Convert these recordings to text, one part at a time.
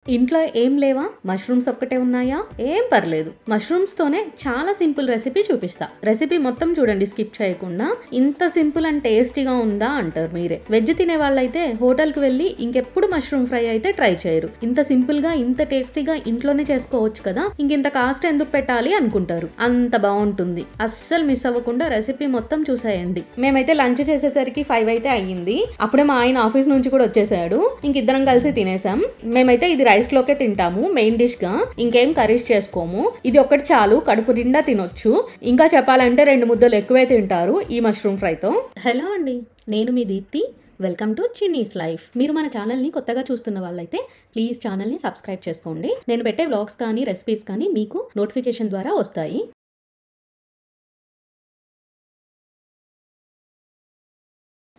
ఇంట్లో ఏం లేవా? మష్రూమ్స్ ఒక్కటే ఉన్నాయా? ఏం పర్లేదు, మష్రూమ్స్ తోనే చాలా సింపుల్ రెసిపీ చూపిస్తా. రెసిపీ మొత్తం చూడండి స్కిప్ చేయకుండా. ఇంత సింపుల్ అండ్ టేస్టీగా ఉందా అంటారు మీరే. వెజ్ తినే వాళ్ళైతే హోటల్ కి వెళ్ళి ఇంకెప్పుడు మష్రూమ్ ఫ్రై అయితే ట్రై చేయరు. ఇంత సింపుల్ గా ఇంత టేస్టీగా ఇంట్లోనే చేసుకోవచ్చు కదా, ఇంత కాస్ట్ ఎందుకు పెట్టాలి అనుకుంటారు. అంత బాగుంటుంది. అస్సలు మిస్ అవ్వకుండా రెసిపీ మొత్తం చూసేయండి. మేమైతే లంచ్ చేసేసరికి 5 అయితే అయ్యింది. అప్పుడే మా ఆయన ఆఫీస్ నుంచి కూడా వచ్చేసాడు. ఇద్దరం కలిసి తినేసాం. మేమైతే ఇది రైస్ లోకే తింటాము మెయిన్ డిష్ గా, ఇంకేం కర్రీస్ చేసుకోము. ఇది ఒకటి చాలు, కడుపు నిండా తినొచ్చు. ఇంకా చెప్పాలంటే 2 ముద్దలు ఎక్కువే తింటారు ఈ మష్రూమ్ ఫ్రైతో. హలో అండి, నేను మీ Deepthi. Welcome to Chinni's life. మీరు మన ఛానల్ని కొత్తగా చూస్తున్న వాళ్ళైతే ప్లీజ్ ఛానల్ని సబ్స్క్రైబ్ చేసుకోండి. నేను పెట్టే వ్లాగ్స్ కానీ రెసిపీస్ కానీ మీకు నోటిఫికేషన్ ద్వారా వస్తాయి.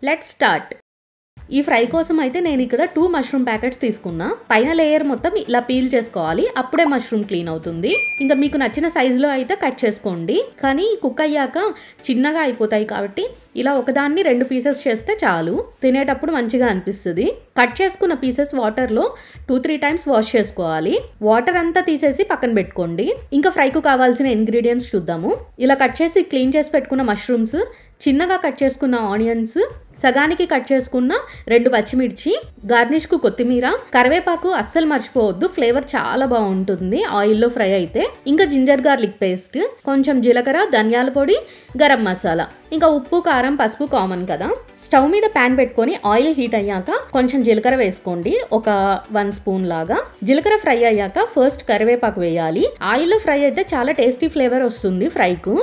Let's start. ఈ ఫ్రై కోసం అయితే నేను ఇక్కడ 2 మష్రూమ్ ప్యాకెట్స్ తీసుకున్నా. పైన లేయర్ మొత్తం ఇలా పీల్ చేసుకోవాలి, అప్పుడే మష్రూమ్ క్లీన్ అవుతుంది. ఇంకా మీకు నచ్చిన సైజులో అయితే కట్ చేసుకోండి. కానీ కుక్ అయ్యాక చిన్నగా అయిపోతాయి కాబట్టి ఇలా ఒకదాన్ని 2 పీసెస్ చేస్తే చాలు. తినేటప్పుడు మంచిగా అనిపిస్తుంది. కట్ చేసుకున్న పీసెస్ వాటర్లో 2-3 టైమ్స్ వాష్ చేసుకోవాలి. వాటర్ అంతా తీసేసి పక్కన పెట్టుకోండి. ఇంకా ఫ్రైకు కావాల్సిన ఇంగ్రీడియంట్స్ చూద్దాము. ఇలా కట్ చేసి క్లీన్ చేసి పెట్టుకున్న మష్రూమ్స్, చిన్నగా కట్ చేసుకున్న ఆనియన్స్, సగానికి కట్ చేసుకున్న 2 పచ్చిమిర్చి, గార్నిష్కు కొత్తిమీర, కరివేపాకు అస్సలు మర్చిపోవద్దు, ఫ్లేవర్ చాలా బాగుంటుంది ఆయిల్లో ఫ్రై అయితే. ఇంకా జింజర్ గార్లిక్ పేస్ట్, కొంచెం జీలకర్ర, ధనియాల పొడి, గరం మసాలా, ఇంకా ఉప్పు, కారం, పసుపు కామన్ కదా. స్టవ్ మీద ప్యాన్ పెట్టుకొని ఆయిల్ హీట్ అయ్యాక కొంచెం జీలకర్ర వేసుకోండి, ఒక 1 స్పూన్ లాగా. జీలకర్ర ఫ్రై అయ్యాక ఫస్ట్ కరివేపాకు వేయాలి. ఆయిల్లో ఫ్రై అయితే చాలా టేస్టీ ఫ్లేవర్ వస్తుంది ఫ్రైకు.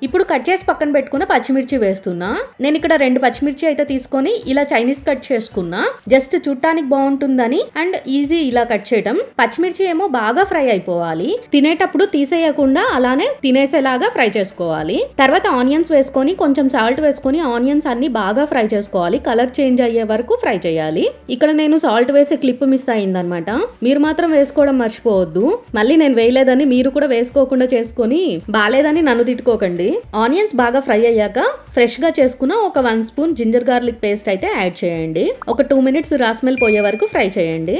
ఇప్పుడు కట్ చేసి పక్కన పెట్టుకున్న పచ్చిమిర్చి వేస్తున్నా. నేను ఇక్కడ 2 పచ్చిమిర్చి అయితే తీసుకొని ఇలా చైనీస్ కట్ చేసుకున్నా. జస్ట్ చూడటానికి బాగుంటుందని అండ్ ఈజీ ఇలా కట్ చేయడం. పచ్చిమిర్చి ఏమో బాగా ఫ్రై అయిపోవాలి, తినేటప్పుడు తీసేయకుండా అలానే తినేసేలాగా ఫ్రై చేసుకోవాలి. తర్వాత ఆనియన్స్ వేసుకొని కొంచెం సాల్ట్ వేసుకొని ఆనియన్స్ అన్ని బాగా ఫ్రై చేసుకోవాలి. కలర్ చేంజ్ అయ్యే వరకు ఫ్రై చేయాలి. ఇక్కడ నేను సాల్ట్ వేసే క్లిప్ మిస్ అయిందనమాట. మీరు మాత్రం వేసుకోవడం మర్చిపోవద్దు. మళ్ళీ నేను వేయలేదని మీరు కూడా వేసుకోకుండా చేసుకొని బాలేదని నన్ను తిట్టుకోకండి. ఆనియన్స్ బాగా ఫ్రై అయ్యాక ఫ్రెష్ గా చేసుకున్న ఒక 1 స్పూన్ జింజర్ గార్లిక్ పేస్ట్ అయితే యాడ్ చేయండి. ఒక 2 మినిట్స్ రా స్మెల్ పోయే వరకు ఫ్రై చేయండి.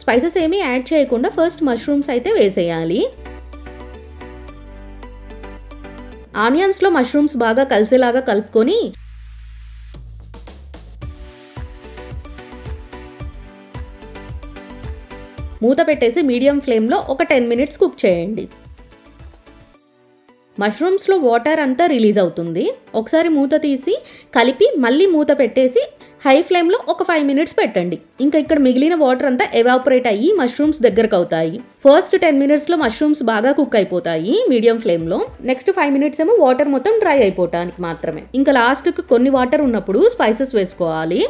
స్పైసెస్ ఏమీ యాడ్ చేయకుండా ఫస్ట్ మష్రూమ్స్ అయితే వేసేయాలి. ఆనియన్స్ లో మష్రూమ్స్ బాగా కలిసేలాగా కలుపుకొని మూత పెట్టేసి మీడియం ఫ్లేమ్లో ఒక 10 మినిట్స్ కుక్ చేయండి. మష్రూమ్స్లో వాటర్ అంతా రిలీజ్ అవుతుంది. ఒకసారి మూత తీసి కలిపి మళ్ళీ మూత పెట్టేసి హై ఫ్లేమ్లో ఒక 5 మినిట్స్ పెట్టండి. ఇంకా ఇక్కడ మిగిలిన వాటర్ అంతా ఎవాపరేట్ అయ్యి మష్రూమ్స్ దగ్గరకు అవుతాయి. ఫస్ట్ 10 మినిట్స్లో మష్రూమ్స్ బాగా కుక్ అయిపోతాయి మీడియం ఫ్లేమ్లో. నెక్స్ట్ 5 మినిట్స్ ఏమో వాటర్ మొత్తం డ్రై అయిపోవటానికి మాత్రమే. ఇంకా లాస్ట్కి కొన్ని వాటర్ ఉన్నప్పుడు స్పైసెస్ వేసుకోవాలి.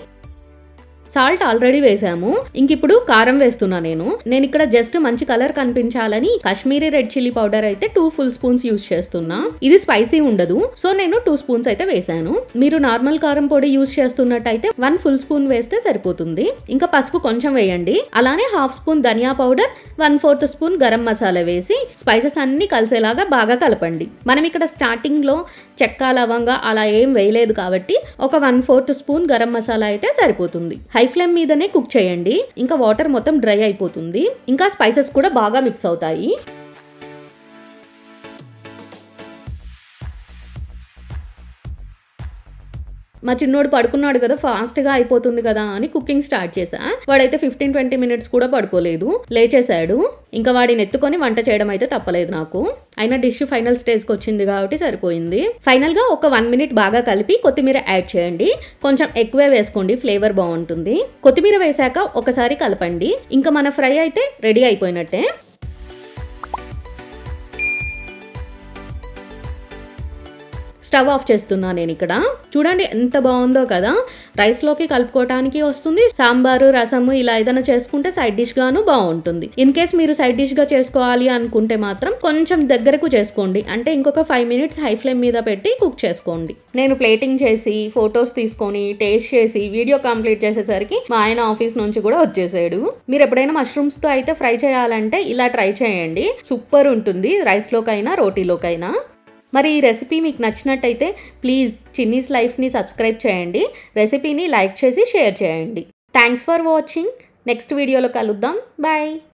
సాల్ట్ ఆల్రెడీ వేసాము. ఇంక ఇప్పుడు కారం వేస్తున్నా. నేను ఇక్కడ జస్ట్ మంచి కలర్ కనిపించాలని కాశ్మీరీ రెడ్ చిల్లీ పౌడర్ అయితే 2 ఫుల్ స్పూన్స్ యూజ్ చేస్తున్నా. ఇది స్పైసీ ఉండదు, సో నేను 2 స్పూన్స్ అయితే వేసాను. మీరు నార్మల్ కారం పొడి యూజ్ చేస్తున్నట్టయితే 1 ఫుల్ స్పూన్ వేస్తే సరిపోతుంది. ఇంకా పసుపు కొంచెం వేయండి. అలానే 1/2 స్పూన్ ధనియా పౌడర్, 1/4 స్పూన్ గరం మసాలా వేసి స్పైసెస్ అన్ని కలిసేలాగా బాగా కలపండి. మనం ఇక్కడ స్టార్టింగ్ లో చెక్క, లవంగా అలా ఏం వేయలేదు కాబట్టి ఒక 1/4 స్పూన్ గరం మసాలా అయితే సరిపోతుంది. హై ఫ్లేమ్ మీదనే కుక్ చేయండి. ఇంకా వాటర్ మొత్తం డ్రై అయిపోతుంది. ఇంకా స్పైసెస్ కూడా బాగా మిక్స్ అవుతాయి. మా చిన్నోడు పడుకున్నాడు కదా, ఫాస్ట్ గా అయిపోతుంది కదా అని కుకింగ్ స్టార్ట్ చేశా. వాడైతే 15-20 మినిట్స్ కూడా పడుకోలేదు, లేచేశాడు. ఇంకా వాడిని ఎత్తుకొని వంట చేయడం అయితే తప్పలేదు నాకు. అయినా డిష్ ఫైనల్ స్టేజ్కి వచ్చింది కాబట్టి సరిపోయింది. ఫైనల్ గా ఒక 1 మినిట్ బాగా కలిపి కొత్తిమీర యాడ్ చేయండి. కొంచెం ఎక్కువే వేసుకోండి, ఫ్లేవర్ బాగుంటుంది. కొత్తిమీర వేసాక ఒకసారి కలపండి. ఇంకా మన ఫ్రై అయితే రెడీ అయిపోయినట్టే. స్టవ్ ఆఫ్ చేస్తున్నా నేను ఇక్కడ. చూడండి ఎంత బాగుందో కదా. రైస్లోకి కలుపుకోవడానికి వస్తుంది. సాంబారు రసము ఇలా ఏదైనా చేసుకుంటే సైడ్ డిష్ గాను బాగుంటుంది. ఇన్ కేస్ మీరు సైడ్ డిష్ గా చేసుకోవాలి అనుకుంటే మాత్రం కొంచెం దగ్గరకు చేసుకోండి. అంటే ఇంకొక 5 minutes హై ఫ్లేమ్ మీద పెట్టి కుక్ చేసుకోండి. నేను ప్లేటింగ్ చేసి ఫొటోస్ తీసుకొని టేస్ట్ చేసి వీడియో కంప్లీట్ చేసేసరికి మా ఆయన ఆఫీస్ నుంచి కూడా వచ్చేసాడు. మీరు ఎప్పుడైనా మష్రూమ్స్ తో అయితే ఫ్రై చేయాలంటే ఇలా ట్రై చేయండి. సూపర్ ఉంటుంది రైస్లోకైనా రోటీలోకైనా. మరి ఈ రెసిపీ మీకు నచ్చినట్టయితే ప్లీజ్ చిన్నీస్ లైఫ్ని సబ్స్క్రైబ్ చేయండి. రెసిపీని లైక్ చేసి షేర్ చేయండి. Thanks for watching. నెక్స్ట్ వీడియోలో కలుద్దాం. బాయ్.